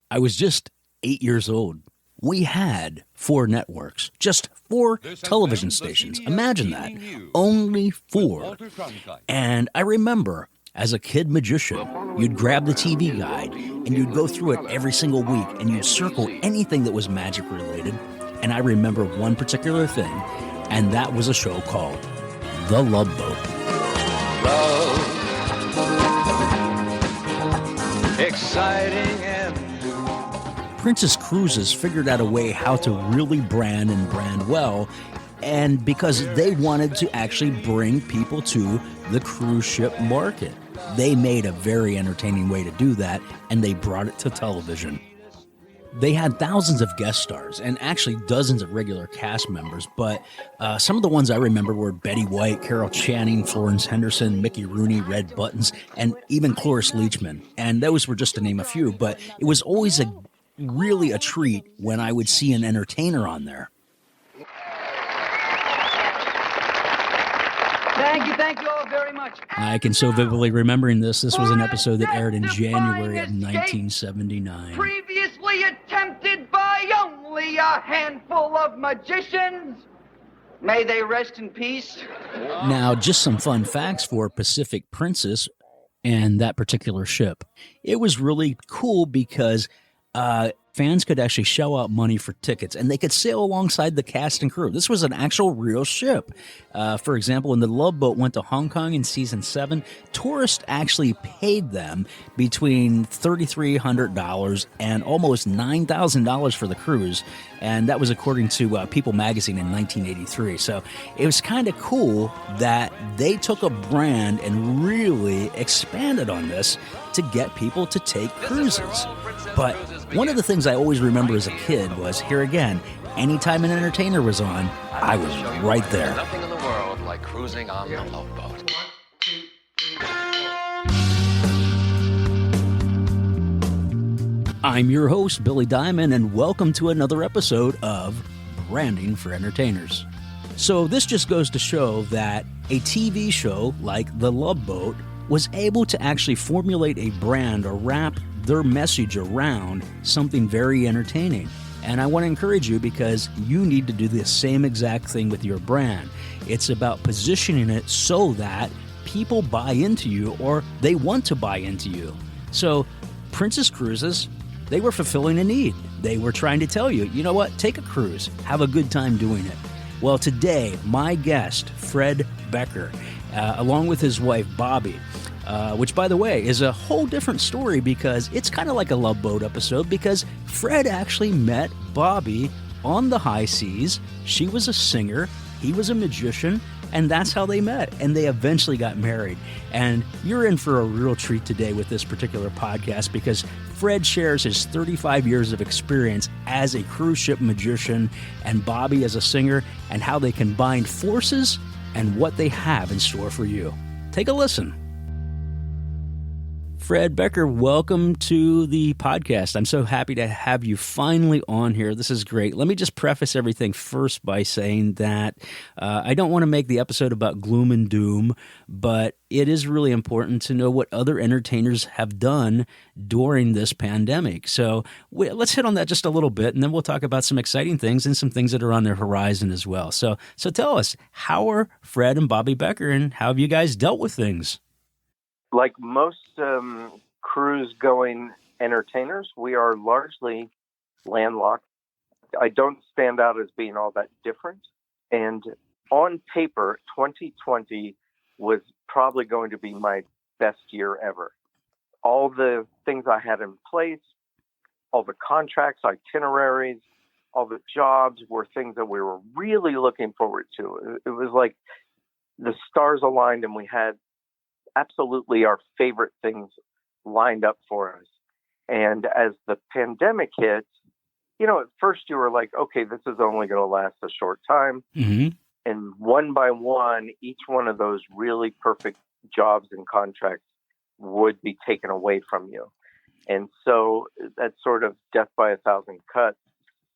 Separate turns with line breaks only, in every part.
I was just 8 years old. We had 4 networks, just 4 television stations. Imagine that. Only 4. And I remember, as a kid magician, you'd grab the TV guide and you'd go through it every single week and you'd circle anything that was magic related. And I remember one particular thing, and that was a show called The Love Boat. Love. Exciting and Princess Cruises figured out a way how to really brand and brand well, and because they wanted to actually bring people to the cruise ship market. They made a very entertaining way to do that, and they brought it to television. They had thousands of guest stars and actually dozens of regular cast members, but some of the ones I remember were Betty White, Carol Channing, Florence Henderson, Mickey Rooney, Red Buttons, and even Cloris Leachman. And those were just to name a few, but it was always really a treat when I would see an entertainer on there.
Thank you all very much.
I can so vividly remembering this. This was an episode that aired in January of 1979.
Previously attempted by only a handful of magicians. May they rest in peace.
Now, just some fun facts for Pacific Princess and that particular ship. It was really cool because fans could actually shell out money for tickets, and they could sail alongside the cast and crew. This was an actual real ship. For example, when the Love Boat went to Hong Kong in season 7, tourists actually paid them between $3,300 and almost $9,000 for the cruise, and that was according to People magazine in 1983. So it was kind of cool that they took a brand and really expanded on this to get people to take cruises. But one of the things I always remember as a kid was, here again, anytime an entertainer was on, I was right there.
Nothing in the world like cruising on the Love Boat.
I'm your host, Billy Diamond, and welcome to another episode of Branding for Entertainers. So this just goes to show that a TV show like The Love Boat was able to actually formulate a brand or wrap their message around something very entertaining. And I want to encourage you because you need to do the same exact thing with your brand. It's about positioning it so that people buy into you or they want to buy into you. So Princess Cruises, they were fulfilling a need. They were trying to tell you, you know what, take a cruise, have a good time doing it. Well, today, my guest, Fred Becker, along with his wife, Bobbi, which, by the way, is a whole different story because it's kind of like a Love Boat episode because Fred actually met Bobbi on the high seas. She was a singer, he was a magician, and that's how they met. And they eventually got married. And you're in for a real treat today with this particular podcast because Fred shares his 35 years of experience as a cruise ship magician and Bobbi as a singer and how they combine forces and what they have in store for you. Take a listen. Fred Becker, welcome to the podcast. I'm so happy to have you finally on here. This is great. Let me just preface everything first by saying that I don't want to make the episode about gloom and doom, but it is really important to know what other entertainers have done during this pandemic. So let's hit on that just a little bit, and then we'll talk about some exciting things and some things that are on their horizon as well. So tell us, how are Fred and Bobbie Becker, and how have you guys dealt with things?
Like most cruise-going entertainers, we are largely landlocked. I don't stand out as being all that different. And on paper, 2020 was probably going to be my best year ever. All the things I had in place, all the contracts, itineraries, all the jobs were things that we were really looking forward to. It was like the stars aligned and we had absolutely our favorite things lined up for us. And as the pandemic hit, at first you were like, okay, this is only going to last a short time.
Mm-hmm.
And one by one, each one of those really perfect jobs and contracts would be taken away from you. And so that sort of death by a thousand cuts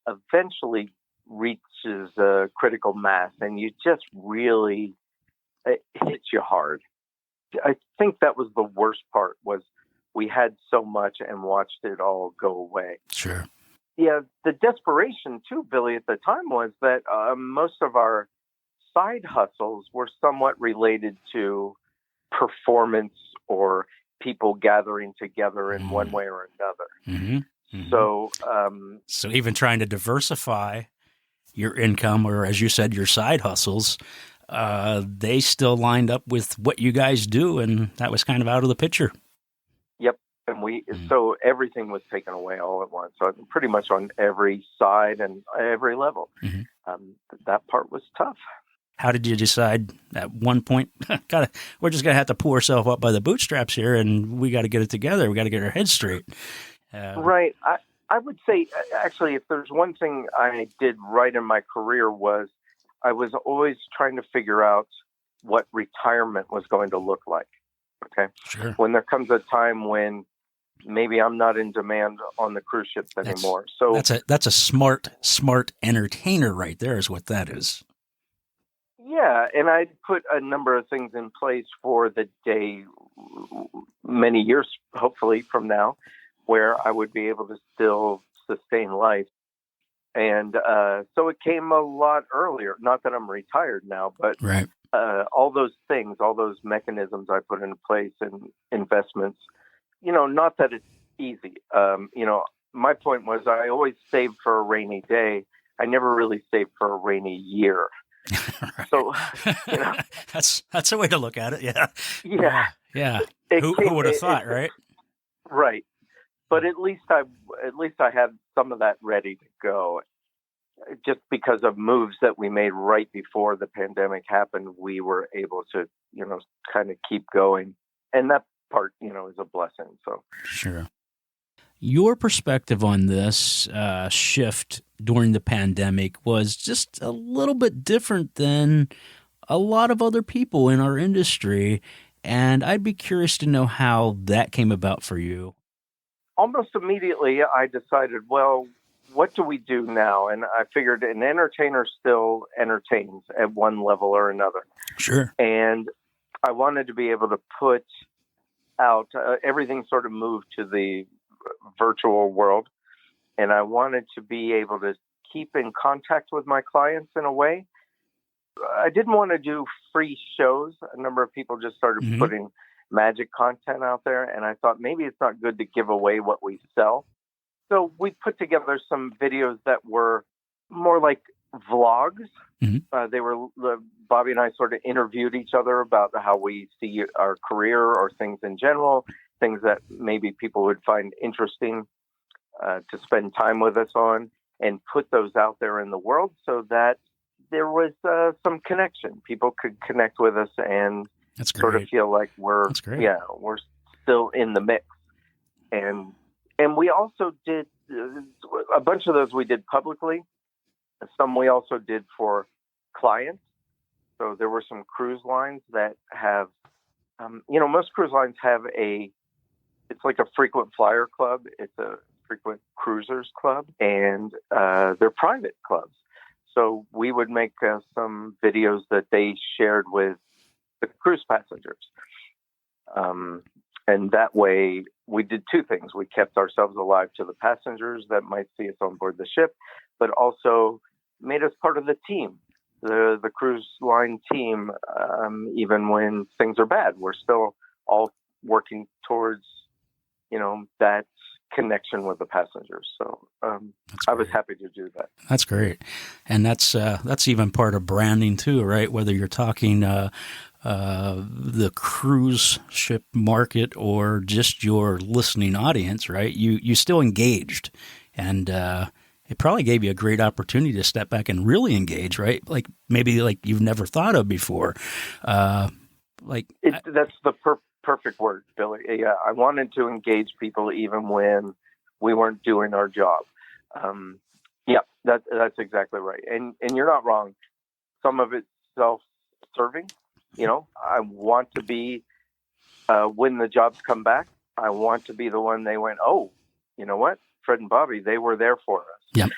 eventually reaches a critical mass, and you just it hits you hard. I think that was the worst part, was we had so much and watched it all go away.
Sure.
Yeah, the desperation too, Billy, at the time was that most of our side hustles were somewhat related to performance or people gathering together in one way or another.
Mm-hmm.
So
even trying to diversify your income, or as you said, your side hustles, they still lined up with what you guys do, and that was kind of out of the picture.
Yep. And so everything was taken away all at once. So pretty much on every side and every level. That part was tough.
How did you decide at one point, we're just going to have to pull ourselves up by the bootstraps here, and we got to get it together. We got to get our heads straight.
Right. I would say, actually, if there's one thing I did right in my career was I was always trying to figure out what retirement was going to look like. Okay.
Sure.
When there comes a time when maybe I'm not in demand on the cruise ships anymore. So
that's a smart entertainer right there is what that is.
Yeah. And I put a number of things in place for the day, many years, hopefully from now, where I would be able to still sustain life. And so it came a lot earlier. Not that I'm retired now, but
right.
All those things, all those mechanisms I put into place and investments, not that it's easy. My point was I always saved for a rainy day. I never really saved for a rainy year.
Right.
So,
that's a way to look at it. Yeah. Yeah. Who would have thought, right?
Right. But at least I had some of that ready to go. Just because of moves that we made right before the pandemic happened, we were able to, kind of keep going. And that part, is a blessing. So
sure. Your perspective on this shift during the pandemic was just a little bit different than a lot of other people in our industry. And I'd be curious to know how that came about for you.
Almost immediately, I decided, well, what do we do now? And I figured an entertainer still entertains at one level or another.
Sure.
And I wanted to be able to put out everything sort of moved to the virtual world. And I wanted to be able to keep in contact with my clients in a way. I didn't want to do free shows. A number of people just started putting magic content out there. And I thought maybe it's not good to give away what we sell. So we put together some videos that were more like vlogs. They were Bobby and I sort of interviewed each other about how we see our career or things in general, things that maybe people would find interesting to spend time with us on, and put those out there in the world so that there was some connection. People could connect with us and sort of feel like we're still in the mix. And we also did a bunch of those we did publicly. Some we also did for clients. So there were some cruise lines that have, most cruise lines have it's like a frequent flyer club. It's a frequent cruisers club, and they're private clubs. So we would make some videos that they shared with the cruise passengers. And that way we did two things. We kept ourselves alive to the passengers that might see us on board the ship, but also made us part of the team, the cruise line team. Even when things are bad, we're still all working towards, that connection with the passengers. So I was happy to do that.
That's great. And that's even part of branding too, right? Whether you're talking the cruise ship market or just your listening audience, right? You still engaged, and it probably gave you a great opportunity to step back and really engage, right? Like maybe like you've never thought of before. That's
the perfect word, Billy. Yeah, I wanted to engage people even when we weren't doing our job. That's exactly right. And you're not wrong. Some of it's self-serving. I want to be, when the jobs come back, I want to be the one they went, oh, you know what? Fred and Bobby, they were there for us.
Yep.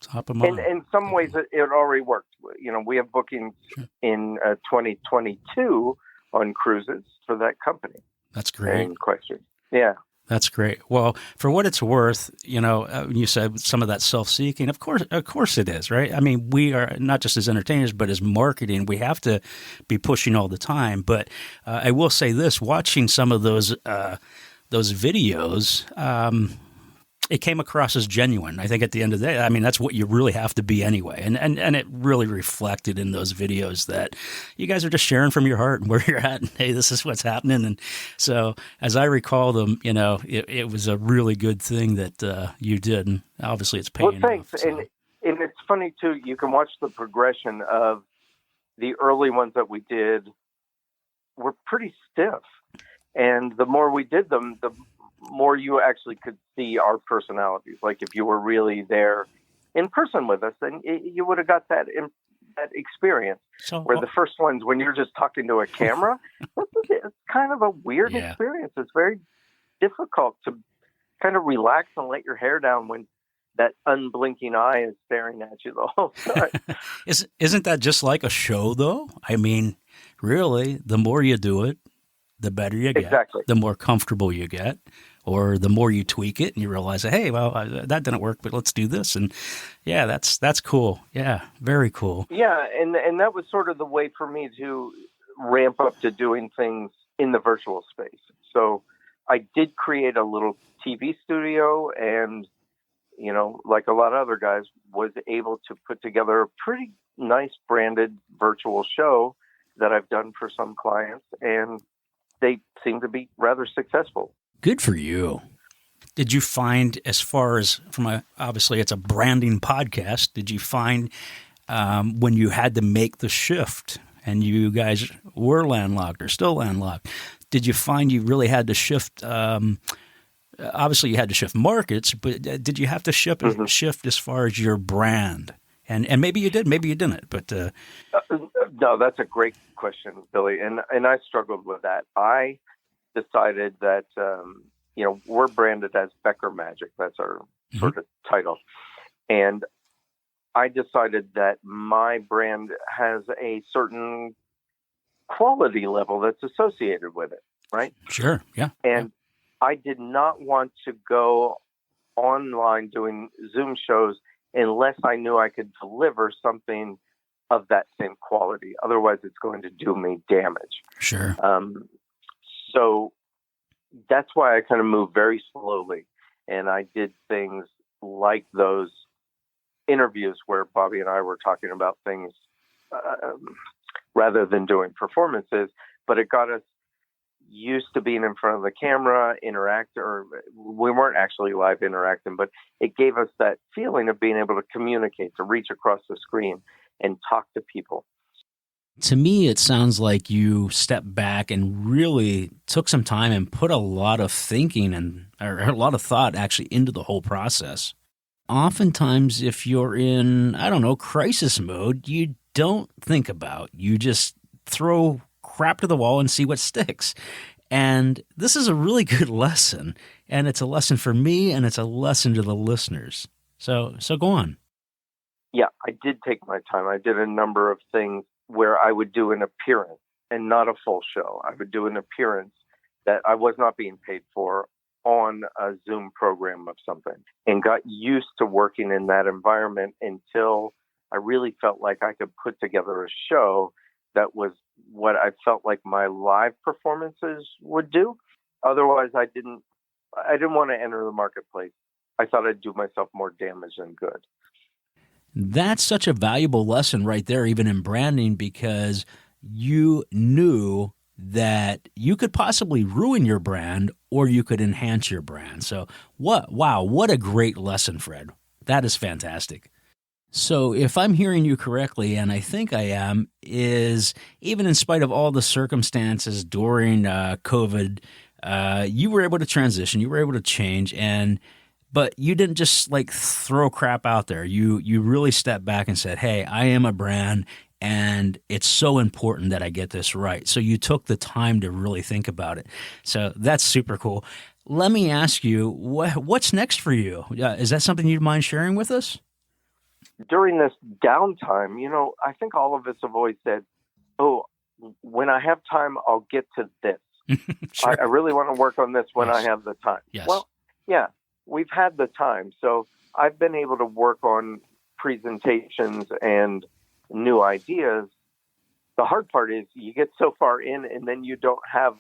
Top of mind.
And in some ways, it already worked. We have bookings in 2022 on cruises for that company.
That's great.
In question. Yeah.
That's great. Well, for what it's worth, you said some of that self-seeking. Of course it is, right? I mean, we are not just as entertainers, but as marketing, we have to be pushing all the time. But I will say this: watching some of those videos, it came across as genuine. I think at the end of the day, I mean, that's what you really have to be anyway. And it really reflected in those videos that you guys are just sharing from your heart and where you're at. And, hey, this is what's happening. And so as I recall them, it was a really good thing that you did. And obviously it's paying
thanks.
off. So.
And it's funny, too. You can watch the progression of the early ones that we did were pretty stiff. And the more we did them, the more you actually could see our personalities. Like if you were really there in person with us, then you would have got that experience.
So,
where the first ones, when you're just talking to a camera, it's kind of a weird experience. It's very difficult to kind of relax and let your hair down when that unblinking eye is staring at you the whole time.
Isn't that just like a show, though? I mean, really, the more you do it, the better you get,
exactly.
The more comfortable you get, or the more you tweak it and you realize, hey, well, that didn't work, but let's do this. And yeah, that's cool. Yeah, very cool.
Yeah, and that was sort of the way for me to ramp up to doing things in the virtual space. So I did create a little TV studio and, like a lot of other guys, was able to put together a pretty nice branded virtual show that I've done for some clients, and they seem to be rather successful.
Good for you. Did you find, as far as obviously it's a branding podcast, did you find when you had to make the shift and you guys were landlocked or still landlocked, did you find you really had to shift? Obviously you had to shift markets, but did you have to shift as far as your brand? And maybe you did, maybe you didn't, but
no, that's a great question, Billy. And I struggled with that. I decided that, we're branded as Becker Magic. That's our sort of title. And I decided that my brand has a certain quality level that's associated with it, right?
Sure, yeah.
And I did not want to go online doing Zoom shows unless I knew I could deliver something of that same quality. Otherwise, it's going to do me damage.
Sure.
So that's why I kind of moved very slowly. And I did things like those interviews where Bobby and I were talking about things rather than doing performances. But it got us used to being in front of the camera, we weren't actually live interacting, but it gave us that feeling of being able to communicate, to reach across the screen and talk to people.
To me, it sounds like you stepped back and really took some time and put a lot of thinking or a lot of thought actually into the whole process. Oftentimes, if you're in, crisis mode, you don't think about, you just throw crap to the wall and see what sticks. And this is a really good lesson, and it's a lesson for me, and it's a lesson to the listeners. So go on.
Yeah, I did take my time. I did a number of things where I would do an appearance and not a full show. I would do an appearance that I was not being paid for on a Zoom program of something, and got used to working in that environment until I really felt like I could put together a show that was what I felt like my live performances would do. Otherwise, I didn't want to enter the marketplace. I thought I'd do myself more damage than good.
That's such a valuable lesson right there, even in branding, because you knew that you could possibly ruin your brand or you could enhance your brand. So what a great lesson, Fred. That is fantastic. So if I'm hearing you correctly, and I think I am, is even in spite of all the circumstances during COVID, you were able to transition, you were able to change, but you didn't just throw crap out there. You really stepped back and said, hey, I am a brand, and it's so important that I get this right. So you took the time to really think about it. So that's super cool. Let me ask you, what's next for you? Is that something you'd mind sharing with us?
During this downtime, I think all of us have always said, oh, when I have time, I'll get to this.
Sure.
I really want to work on this when
Yes.
I have the time.
Yes.
Well, yeah, we've had the time. So I've been able to work on presentations and new ideas. The hard part is you get so far in and then you don't have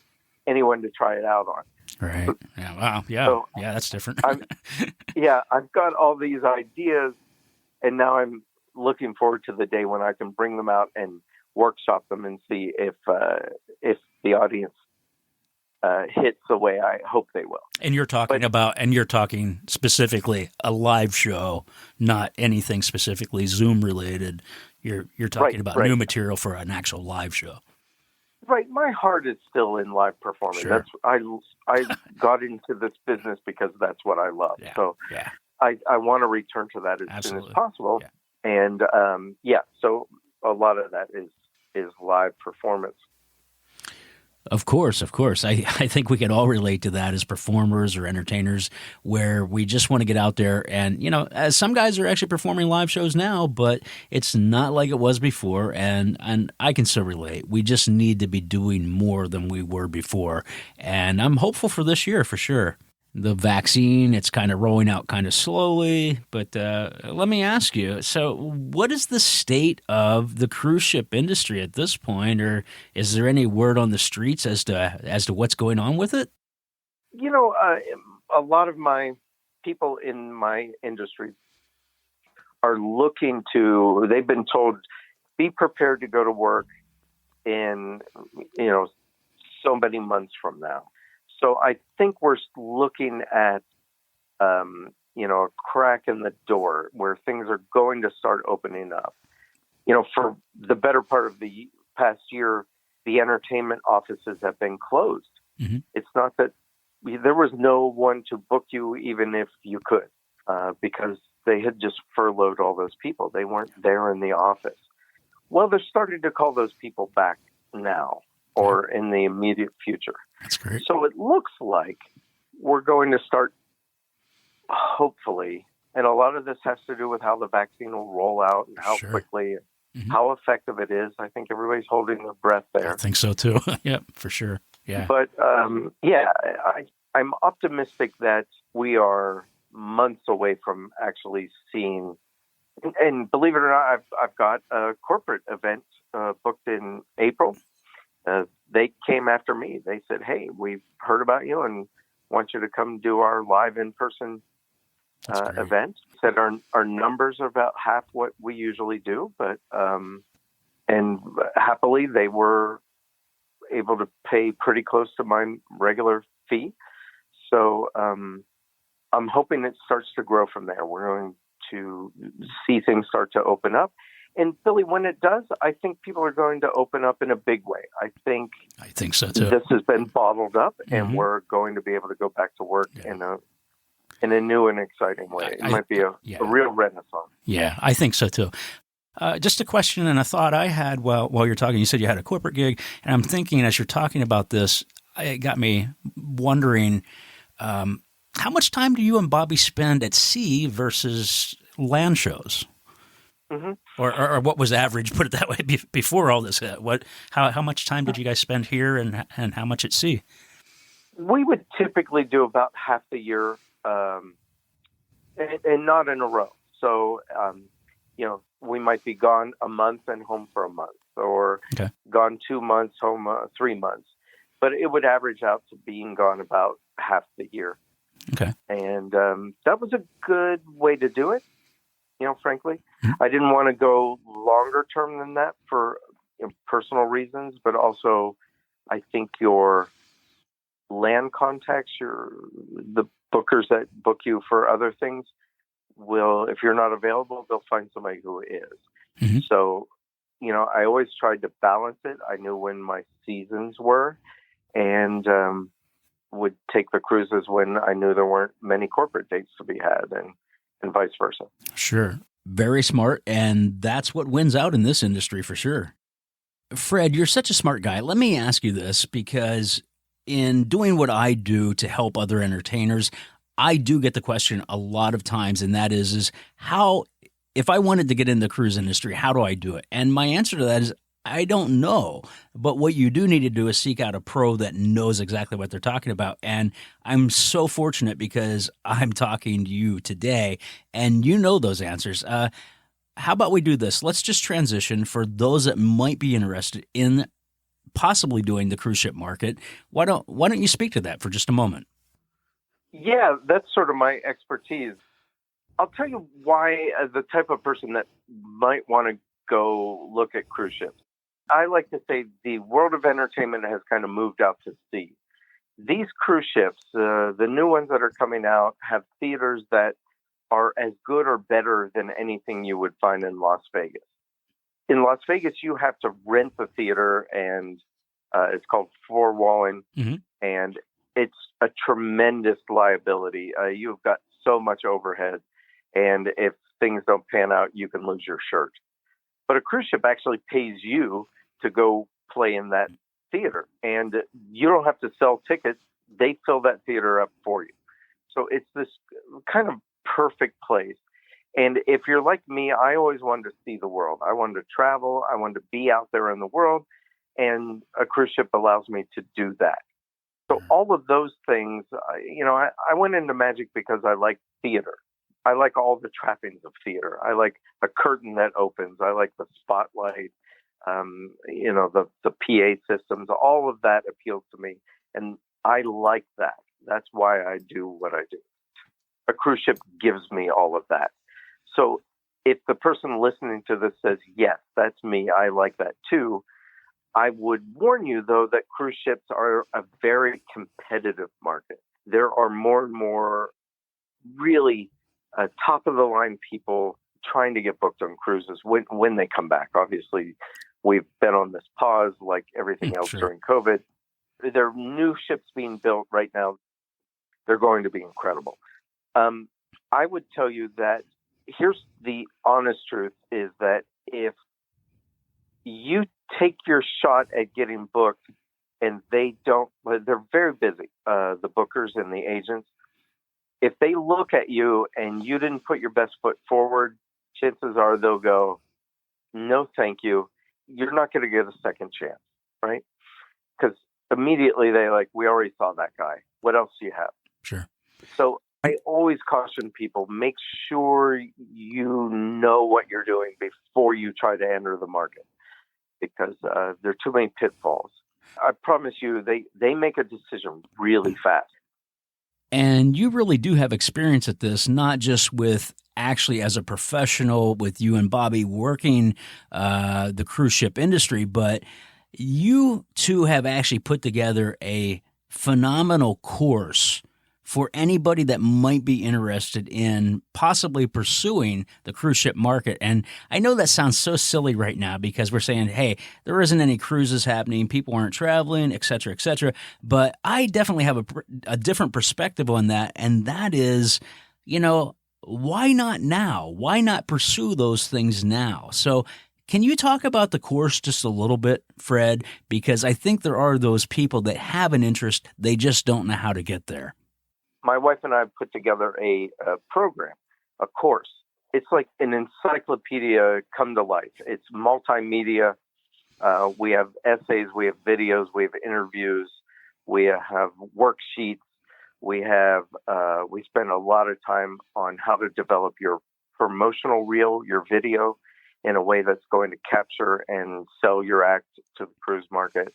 anyone to try it out on.
Right. Yeah. Wow. Yeah.
So
yeah. That's different.
I've got all these ideas, and now I'm looking forward to the day when I can bring them out and workshop them and see if the audience hits the way I hope they will.
And you're talking specifically a live show, not anything specifically Zoom related. You're talking about new material for an actual live show.
Right. My heart is still in live performing.
Sure.
I got into this business because that's what I love.
Yeah.
So
Yeah.
I want to return to that as soon as possible.
Yeah.
And so a lot of that is live performance.
Of course. I think we can all relate to that as performers or entertainers, where we just want to get out there. And, as some guys are actually performing live shows now, but it's not like it was before. And I can still relate. We just need to be doing more than we were before. And I'm hopeful for this year for sure. The vaccine, it's kind of rolling out kind of slowly. But let me ask you, so what is the state of the cruise ship industry at this point? Or is there any word on the streets as to what's going on with it?
A lot of my people in my industry are they've been told, be prepared to go to work in, so many months from now. So I think we're looking at, a crack in the door where things are going to start opening up. For the better part of the past year, the entertainment offices have been closed.
Mm-hmm.
It's not that there was no one to book you, even if you could, because they had just furloughed all those people. They weren't there in the office. Well, they're starting to call those people back now or in the immediate future.
That's great.
So it looks like we're going to start, hopefully, and a lot of this has to do with how the vaccine will roll out and how quickly, how effective it is. I think everybody's holding their breath there.
I think so too. Yep, for sure. Yeah.
But I'm optimistic that we are months away from actually seeing. And believe it or not, I've got a corporate event booked in April. They came after me. They said, "Hey, we've heard about you and want you to come do our live in-person event." Said our numbers are about half what we usually do, but and happily they were able to pay pretty close to my regular fee. So I'm hoping it starts to grow from there. We're going to see things start to open up. And Billy, when it does, I think people are going to open up in a big way. I think
so too.
This has been bottled up, and we're going to be able to go back to work in a new and exciting way. It might be a real renaissance.
Yeah, I think so too. Just a question and a thought I had while you're talking. You said you had a corporate gig, and I'm thinking as you're talking about this, it got me wondering, how much time do you and Bobbi spend at sea versus land shows? Mm-hmm. Or what was average, put it that way, before all this hit? How much time did you guys spend here and how much at sea?
We would typically do about half the year, and not in a row. So, we might be gone a month and home for a month, or gone 2 months, home 3 months. But it would average out to being gone about half the year.
Okay.
And that was a good way to do it. Frankly, I didn't want to go longer term than that for personal reasons, but also I think your land contacts, the bookers that book you for other things will, if you're not available, they'll find somebody who is. Mm-hmm. So, I always tried to balance it. I knew when my seasons were, and would take the cruises when I knew there weren't many corporate dates to be had, and vice versa.
Sure. Very smart. And that's what wins out in this industry for sure. Fred, you're such a smart guy. Let me ask you this, because in doing what I do to help other entertainers, I do get the question a lot of times, and that is how, if I wanted to get in the cruise industry, how do I do it? And my answer to that is I don't know. But what you do need to do is seek out a pro that knows exactly what they're talking about. And I'm so fortunate because I'm talking to you today and you know those answers. How about we do this? Let's just transition for those that might be interested in possibly doing the cruise ship market. Why don't you speak to that for just a moment?
Yeah, that's sort of my expertise. I'll tell you why, as the type of person that might want to go look at cruise ships. I like to say the world of entertainment has kind of moved out to sea. These cruise ships, the new ones that are coming out, have theaters that are as good or better than anything you would find in Las Vegas. In Las Vegas, you have to rent the theater, and it's called floor walling, and it's a tremendous liability. You've got so much overhead, and if things don't pan out, you can lose your shirt. But a cruise ship actually pays you to go play in that theater, and you don't have to sell tickets. They fill that theater up for you. So it's this kind of perfect place. And if you're like me, I always wanted to see the world. I wanted to travel. I wanted to be out there in the world. And a cruise ship allows me to do that. So all of those things, I went into magic because I like theater. I like all the trappings of theater. I like a curtain that opens. I like the spotlight, the PA systems. All of that appeals to me. And I like that. That's why I do what I do. A cruise ship gives me all of that. So if the person listening to this says, yes, that's me, I like that too, I would warn you, though, that cruise ships are a very competitive market. There are more and more really top-of-the-line people trying to get booked on cruises when they come back. Obviously, we've been on this pause like everything else during COVID. There are new ships being built right now. They're going to be incredible. I would tell you that here's the honest truth is that if you take your shot at getting booked and they don't, they're very busy, the bookers and the agents. If they look at you and you didn't put your best foot forward, chances are they'll go, no, thank you. You're not going to get a second chance, right? Because immediately we already saw that guy. What else do you have?
Sure. So
I always caution people, make sure you know what you're doing before you try to enter the market, because there are too many pitfalls. I promise you, they make a decision really fast.
And you really do have experience at this, not just with actually as a professional with you and Bobbi working the cruise ship industry, but you two have actually put together a phenomenal course for anybody that might be interested in possibly pursuing the cruise ship market. And I know that sounds so silly right now because we're saying, hey, there isn't any cruises happening, people aren't traveling, et cetera, et cetera. But I definitely have a different perspective on that. And that is, why not now? Why not pursue those things now? So can you talk about the course just a little bit, Fred? Because I think there are those people that have an interest, they just don't know how to get there.
My wife and I have put together a program, a course. It's like an encyclopedia come to life. It's multimedia. We have essays, we have videos, we have interviews, we have worksheets. We spend a lot of time on how to develop your promotional reel, your video, in a way that's going to capture and sell your act to the cruise market.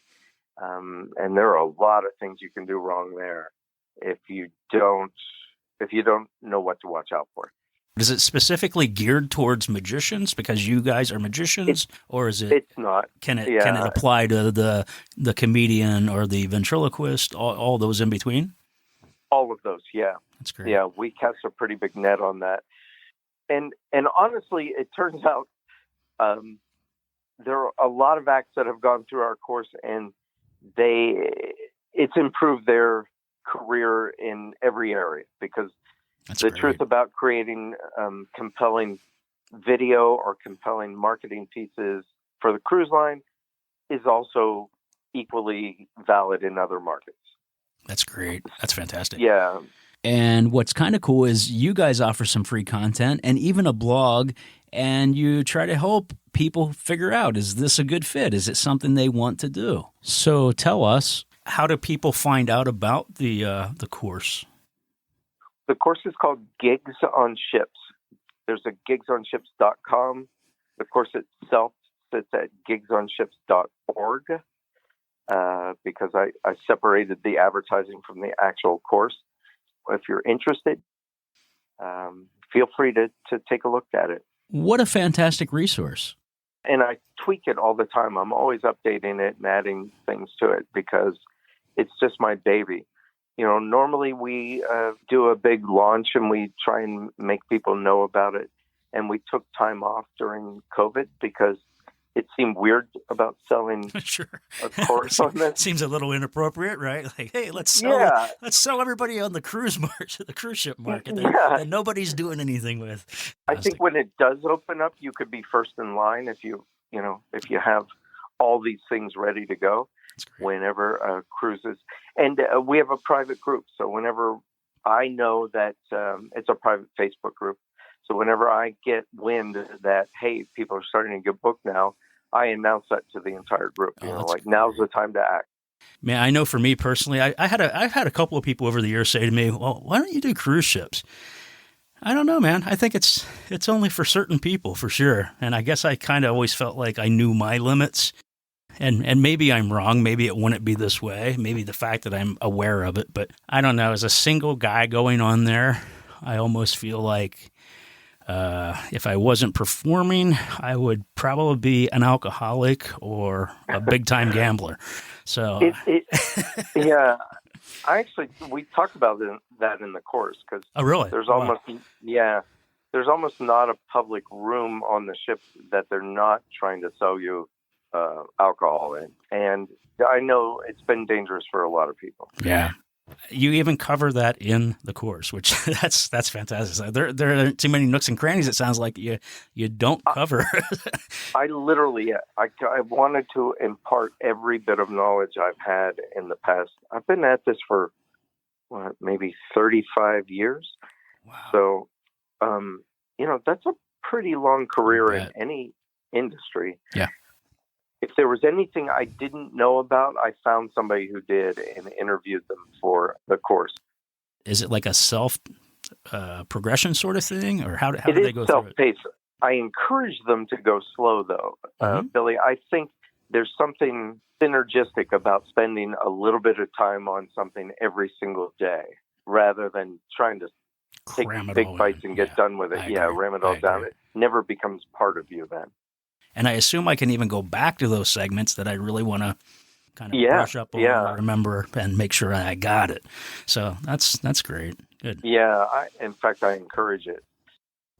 And there are a lot of things you can do wrong there if you don't know what to watch out for.
Is it specifically geared towards magicians because you guys are magicians, or is it? It's
not.
Can it apply to the comedian or the ventriloquist? All those in between.
All of those, yeah.
That's great.
Yeah, we cast a pretty big net on that, and honestly, it turns out there are a lot of acts that have gone through our course, and it's improved their career in every area, because truth about creating compelling video or compelling marketing pieces for the cruise line is also equally valid in other markets.
That's great. That's fantastic.
Yeah.
And what's kind of cool is you guys offer some free content and even a blog, and you try to help people figure out, is this a good fit? Is it something they want to do? So tell us, how do people find out about the course?
The course is called Gigs on Ships. There's a gigsonships.com. The course itself sits at gigsonships.org because I separated the advertising from the actual course. If you're interested, feel free to take a look at it.
What a fantastic resource.
And I tweak it all the time. I'm always updating it and adding things to it because it's just my baby. You know, normally we do a big launch and we try and make people know about it. And we took time off during COVID because it seemed weird about selling
Sure.
a course on this.
Seems a little inappropriate, right? Like, hey, let's sell everybody on the cruise ship market that nobody's doing anything with.
I think when it does open up, you could be first in line if you have all these things ready to go whenever cruises. And we have a private group. So whenever I know that it's a private Facebook group. So whenever I get wind that, hey, people are starting to get booked now, I announce that to the entire group. Now's the time to act.
Man, I know for me personally, I've had a couple of people over the years say to me, well, why don't you do cruise ships? I don't know, man. I think it's only for certain people, for sure. And I guess I kind of always felt like I knew my limits. And maybe I'm wrong. Maybe it wouldn't be this way. Maybe the fact that I'm aware of it. But I don't know. As a single guy going on there, I almost feel like if I wasn't performing, I would probably be an alcoholic or a big-time gambler. So, we talk about that in the course because really?
There's almost not a public room on the ship that they're not trying to sell you alcohol in, and I know it's been dangerous for a lot of people.
Yeah. You even cover that in the course, which that's fantastic. There aren't too many nooks and crannies. It sounds like you don't cover.
I literally, I wanted to impart every bit of knowledge I've had in the past. I've been at this for maybe 35 years.
Wow.
So, that's a pretty long career in any industry.
Yeah.
If there was anything I didn't know about, I found somebody who did and interviewed them for the course.
Is it like a self progression sort of thing, or how do they go through it? It is
self-paced. I encourage them to go slow, though. Billy, I think there's something synergistic about spending a little bit of time on something every single day rather than trying to take big bites and get done with it. Ram it all down. It never becomes part of you then.
And I assume I can even go back to those segments that I really want to kind of brush up on, remember, and make sure I got it. So that's great. Good.
Yeah, in fact, I encourage it.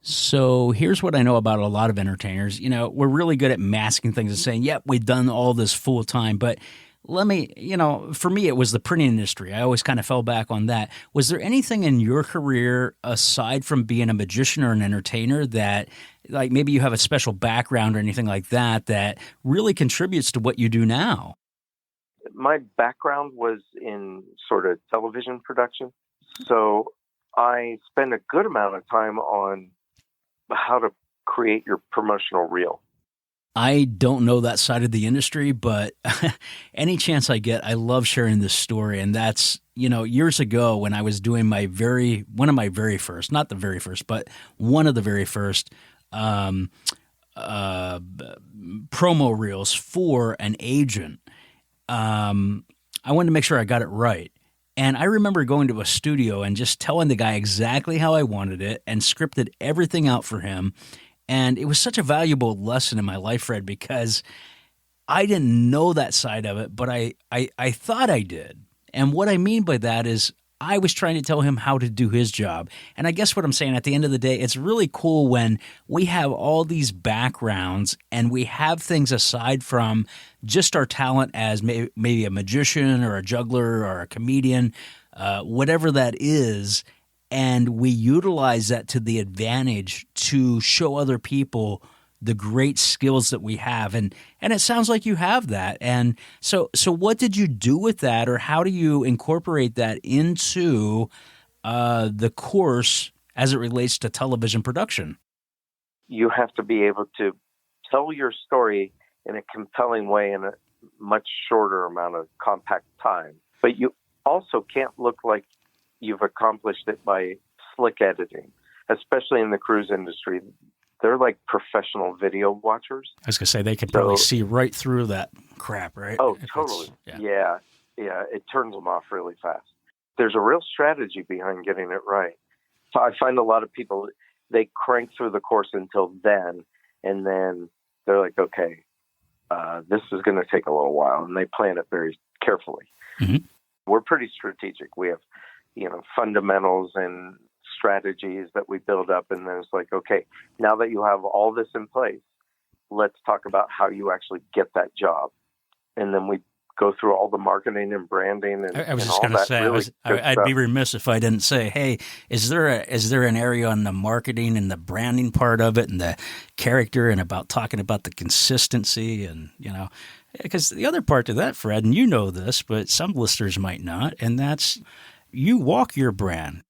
So here's what I know about a lot of entertainers. We're really good at masking things and saying, yep, we've done all this full time. But for me, it was the printing industry. I always kind of fell back on that. Was there anything in your career, aside from being a magician or an entertainer, that like maybe you have a special background or anything like that really contributes to what you do now?
My background was in sort of television production. So I spent a good amount of time on how to create your promotional reel.
I don't know that side of the industry, but any chance I get, I love sharing this story. And that's, years ago when I was doing one of my very first, not the very first, but one of the very first promo reels for an agent. I wanted to make sure I got it right. And I remember going to a studio and just telling the guy exactly how I wanted it and scripted everything out for him. And it was such a valuable lesson in my life, Fred, because I didn't know that side of it, but I thought I did. And what I mean by that is I was trying to tell him how to do his job. And I guess what I'm saying at the end of the day, it's really cool when we have all these backgrounds and we have things aside from just our talent as maybe a magician or a juggler or a comedian, whatever that is. And we utilize that to the advantage to show other people the great skills that we have. And it sounds like you have that. And so what did you do with that, or how do you incorporate that into the course as it relates to television production?
You have to be able to tell your story in a compelling way in a much shorter amount of compact time. But you also can't look like you've accomplished it by slick editing, especially in the cruise industry. They're like professional video watchers.
I was going to say, they could probably see right through that crap, right?
Oh, totally. Yeah. It turns them off really fast. There's a real strategy behind getting it right. So I find a lot of people, they crank through the course until then, and then they're like, okay, this is going to take a little while, and they plan it very carefully.
Mm-hmm.
We're pretty strategic. We have, fundamentals and strategies that we build up, and then it's like, okay, now that you have all this in place, let's talk about how you actually get that job. And then we go through all the marketing and branding and
I was just going to say, I'd be remiss if I didn't say, hey, is there an area on the marketing and the branding part of it and the character and about talking about the consistency and, because the other part to that, Fred, and you know this, but some listeners might not, and that's you walk your brand.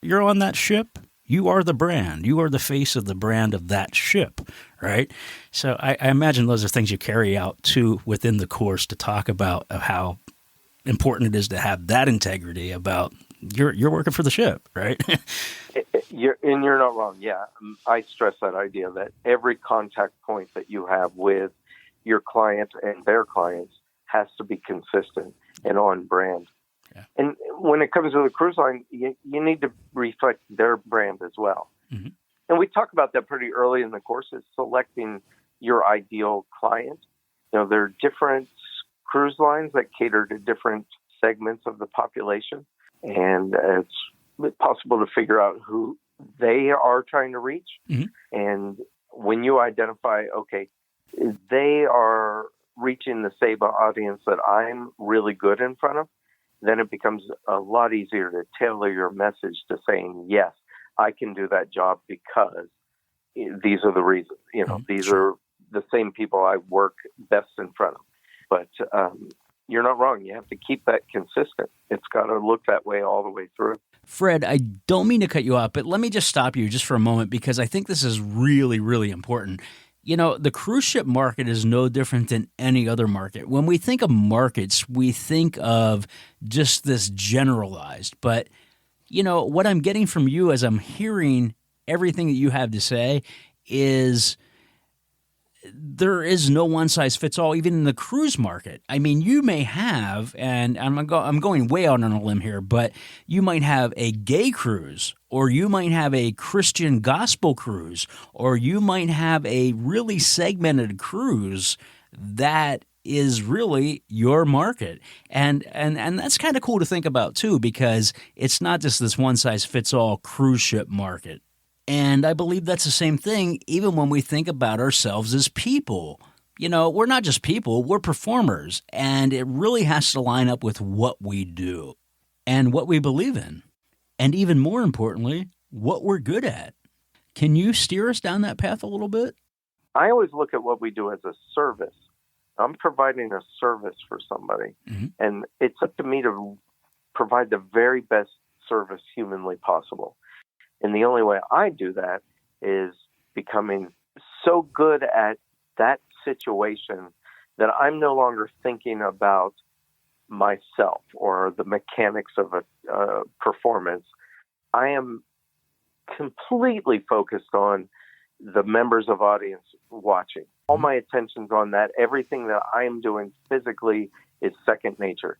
You're on that ship. You are the brand. You are the face of the brand of that ship, right? So I imagine those are things you carry out, too, within the course to talk about how important it is to have that integrity about you're working for the ship, right?
You're not wrong. Yeah, I stress that idea that every contact point that you have with your client and their clients has to be consistent and on brand. Yeah. And when it comes to the cruise line, you need to reflect their brand as well. Mm-hmm. And we talk about that pretty early in the course, is selecting your ideal client. There are different cruise lines that cater to different segments of the population, and it's possible to figure out who they are trying to reach. Mm-hmm. And when you identify, okay, they are reaching the SABA audience that I'm really good in front of, then it becomes a lot easier to tailor your message to saying, yes, I can do that job because these are the reasons. These are the same people I work best in front of. But you're not wrong. You have to keep that consistent. It's got to look that way all the way through.
Fred, I don't mean to cut you off, but let me just stop you just for a moment because I think this is really, really important. The cruise ship market is no different than any other market. When we think of markets, we think of just this generalized. But, what I'm getting from you as I'm hearing everything that you have to say is there is no one size fits all, even in the cruise market. I mean, you may have, and I'm going way out on a limb here, but you might have a gay cruise, or you might have a Christian gospel cruise, or you might have a really segmented cruise that is really your market. And that's kind of cool to think about too, because it's not just this one size fits all cruise ship market. And I believe that's the same thing even when we think about ourselves as people. We're not just people, we're performers, and it really has to line up with what we do and what we believe in. And even more importantly, what we're good at. Can you steer us down that path a little bit?
I always look at what we do as a service. I'm providing a service for somebody, mm-hmm. and it's up to me to provide the very best service humanly possible. And the only way I do that is becoming so good at that situation that I'm no longer thinking about myself or the mechanics of a performance. I am completely focused on the members of audience watching. All my attention's on that. Everything that I am doing physically is second nature.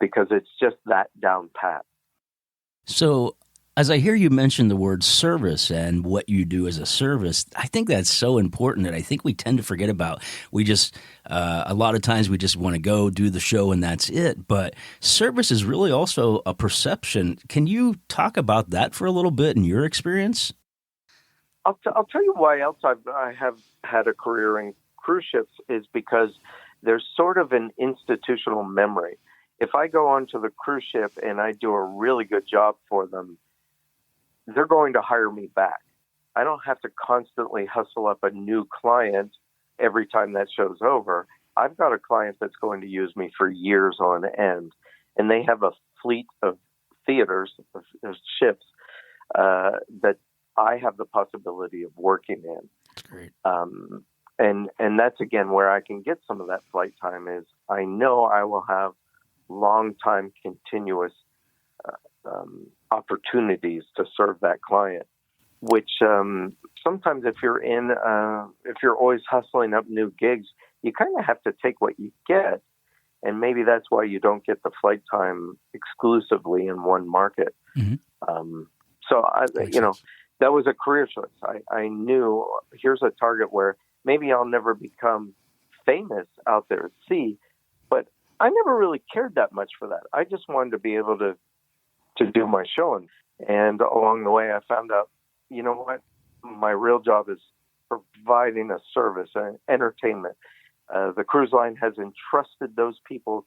Because it's just that down pat. So
as I hear you mention the word service and what you do as a service, I think that's so important that I think we tend to forget about. We just, a lot of times we just want to go do the show and that's it. But service is really also a perception. Can you talk about that for a little bit in your experience?
I'll tell you why else I have had a career in cruise ships is because there's sort of an institutional memory. If I go onto the cruise ship and I do a really good job for them, they're going to hire me back. I don't have to constantly hustle up a new client every time that show's over. I've got a client that's going to use me for years on end, and they have a fleet of theaters of ships that I have the possibility of working in.
That's great.
And that's, again, where I can get some of that flight time is I know I will have long-time continuous opportunities to serve that client, which sometimes if you're always hustling up new gigs, you kind of have to take what you get. And maybe that's why you don't get the flight time exclusively in one market.
Mm-hmm.
So, that was a career choice. I knew here's a target where maybe I'll never become famous out there at sea, but I never really cared that much for that. I just wanted to be able to do my show. And along the way, I found out, you know what? My real job is providing a service, entertainment. The cruise line has entrusted those people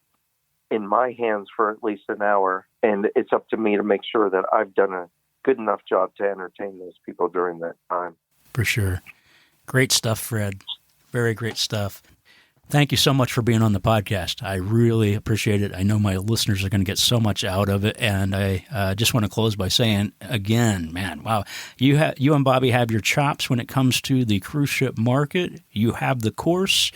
in my hands for at least an hour, and it's up to me to make sure that I've done a good enough job to entertain those people during that time.
For sure. Great stuff, Fred. Very great stuff. Thank you so much for being on the podcast. I really appreciate it. I know my listeners are going to get so much out of it, and I just want to close by saying again, man, wow, you and Bobbi have your chops when it comes to the cruise ship market. You have the course.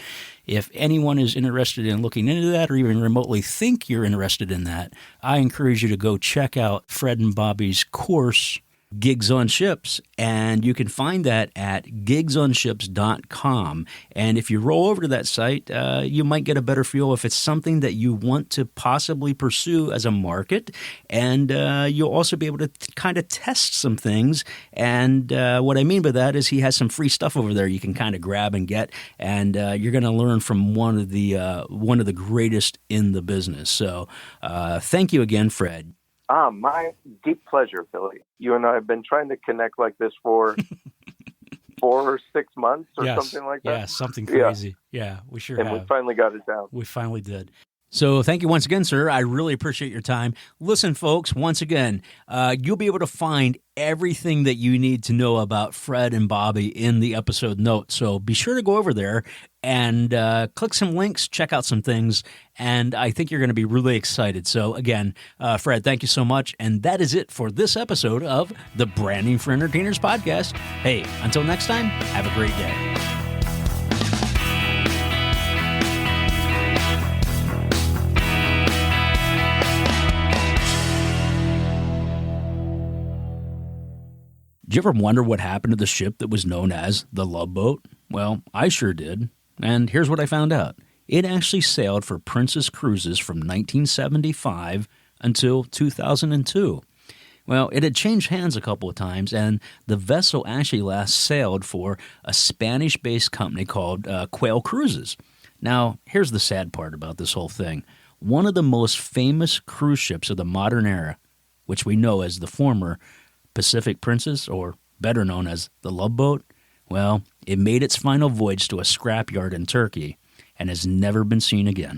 If anyone is interested in looking into that or even remotely think you're interested in that, I encourage you to go check out Fred and Bobbi's course, Gigs on Ships, and you can find that at gigsonships.com. And if you roll over to that site, you might get a better feel if it's something that you want to possibly pursue as a market, and you'll also be able to kind of test some things. And what I mean by that is he has some free stuff over there you can kind of grab and get, and you're going to learn from one of the greatest in the business. So thank you again, Fred.
My deep pleasure, Billy. You and I have been trying to connect like this for 4 or 6 months or something like that.
Yeah, something crazy. Yeah, we sure have.
And we finally got it down.
We finally did. So thank you once again, sir. I really appreciate your time. Listen, folks, once again, you'll be able to find everything that you need to know about Fred and Bobbi in the episode notes. So be sure to go over there and click some links, check out some things, and I think you're going to be really excited. So again, Fred, thank you so much. And that is it for this episode of the Branding for Entertainers podcast. Hey, until next time, have a great day. Did you ever wonder what happened to the ship that was known as the Love Boat? Well, I sure did. And here's what I found out. It actually sailed for Princess Cruises from 1975 until 2002. Well, it had changed hands a couple of times, and the vessel actually last sailed for a Spanish-based company called Quail Cruises. Now, here's the sad part about this whole thing. One of the most famous cruise ships of the modern era, which we know as the former Pacific Princess, or better known as the Love Boat, well, it made its final voyage to a scrapyard in Turkey and has never been seen again.